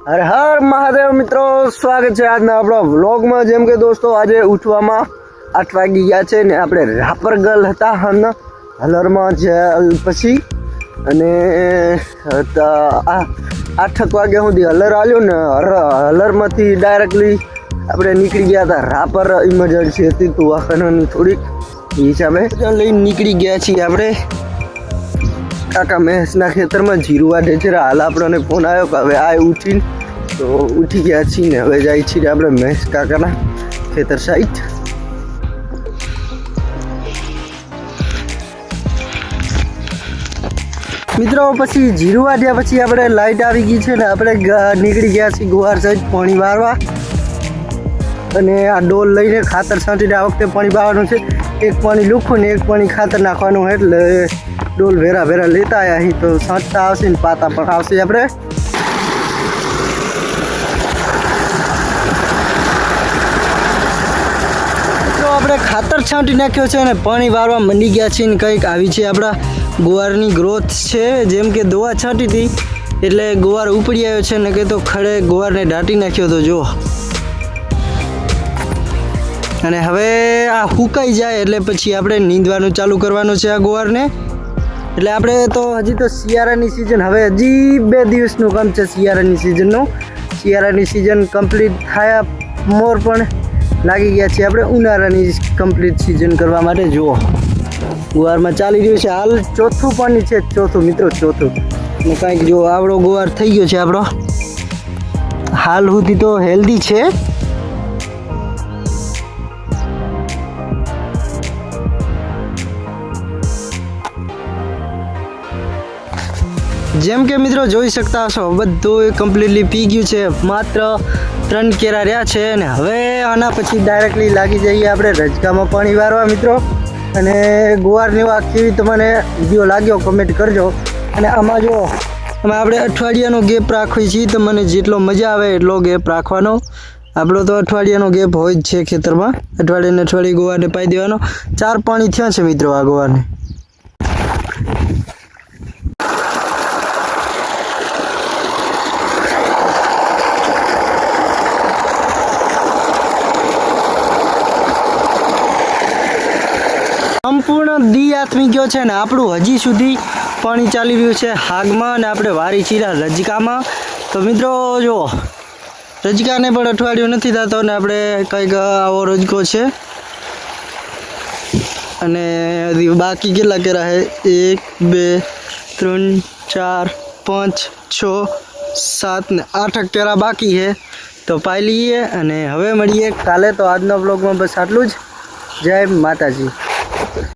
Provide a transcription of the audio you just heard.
હર હર મહાદેવ મિત્રો, સ્વાગત છે આજના આપણા વ્લોગમાં। જેમ કે દોસ્તો, આજે ઉઠવામાં 8 વાગી ગયા છે ને આપણે રાપર ગલ હતા હલરમાં જ પછી અને 8 વાગ્યા સુધી હલર આવ્યો ને હલરમાંથી ડાયરેક્ટલી આપણે નીકળી ગયા હતા રાપર। ઇમરજન્સી હતી તો વાહનોની થોડીક હિસાબે લઈને નીકળી ગયા છીએ આપણે કાકા મહેશના ખેતરમાં જીરું વાઢે છે। હાલ આપણને ફોન આવ્યો કે હવે આ ઉઠીને તો ઉઠી ગયા છીએ ને હવે જાય છીએ આપણે મહેશ કાકાના ખેતર સાઈડ। મિત્રો પછી જીરું વાઢ્યા પછી આપણે લાઈટ આવી ગઈ છે ને આપણે નીકળી ગયા છીએ ગુવાર સાઈડ પાણી વારવા અને આ ડોલ લઈને ખાતર છાંટીને આ વખતે પાણી વારવાનું છે। એક પાણી લુખું ને એક પાણી ખાતર નાખવાનું એટલે ડોલ ભેરા ભેરા લેતા આવ્યા અહીં તો છાંટતા આવશે ને પાતા પણ આવશે આપણે। તો આપણે ખાતર છાંટી નાખ્યો છે અને પાણી વારવા મંડી ગયા છીએ ને કંઈક આવી છે આપણા ગુવારની ગ્રોથ છે। જેમ કે દવા છાંટી હતી એટલે ગુવાર ઉપડી આવ્યો છે ને કે તો ખડે ગુવારને દાટી નાખ્યો તો જો। અને હવે આ હુકાઈ જાય એટલે પછી આપણે નીંદવાનું ચાલુ કરવાનું છે આ ગુવારને। એટલે આપણે તો હજી તો શિયાળાની સિઝન હવે હજી 2 દિવસનું કામ છે શિયાળાની સિઝનનું। શિયાળાની સિઝન કમ્પ્લીટ થયા મોર પણ લાગી ગયા છે આપણે ઉનાળાની કમ્પ્લીટ સિઝન કરવા માટે। જુઓ ગુવારમાં ચાલી રહ્યું છે હાલ ચોથું પાણી છે, ચોથું મિત્રો ચોથું ને કાંઈક જો આવડો ગુવાર થઈ ગયો છે આપણો હાલ સુધી તો હેલ્ધી છે। જેમ કે મિત્રો જોઈ શકતા હશો બધું કમ્પ્લીટલી પી ગયું છે, માત્ર 3 કેરા રહ્યા છે અને હવે આના પછી ડાયરેક્ટલી લાગી જઈએ આપણે રજકામાં પાણી વારવા મિત્રો। અને ગુવારની આ કેવી તમને વિડીયો લાગ્યો કમેન્ટ કરજો। અને આમાં જો આમાં આપણે અઠવાડિયાનો ગેપ રાખવી છીએ તો મને જેટલો મજા આવે એટલો ગેપ રાખવાનો। આપણો તો અઠવાડિયાનો ગેપ હોય જ છે ખેતરમાં, અઠવાડિયે ગુવારને પાઈ દેવાનો। 4 પાણી થયા છે મિત્રો આ ગુવારને। સંપૂર્ણ દી આથમી ગયો છે ને આપણું હજી સુધી પાણી ચાલી રહ્યું છે હાગમાં અને આપણે વારી ચીરા રજકામાં। તો મિત્રો જો રજકાને પણ અઠવાડિયું નથી થતો ને આપણે કંઈક આવો રજકો છે અને બાકી કેટલા કેરા છે 1 2 3 4 5 6 7 ને 8 કેરા બાકી છે તો પાઈ લઈએ અને હવે મળીએ કાલે। તો આજના બ્લોગમાં બસ આટલું જ। જય માતાજી।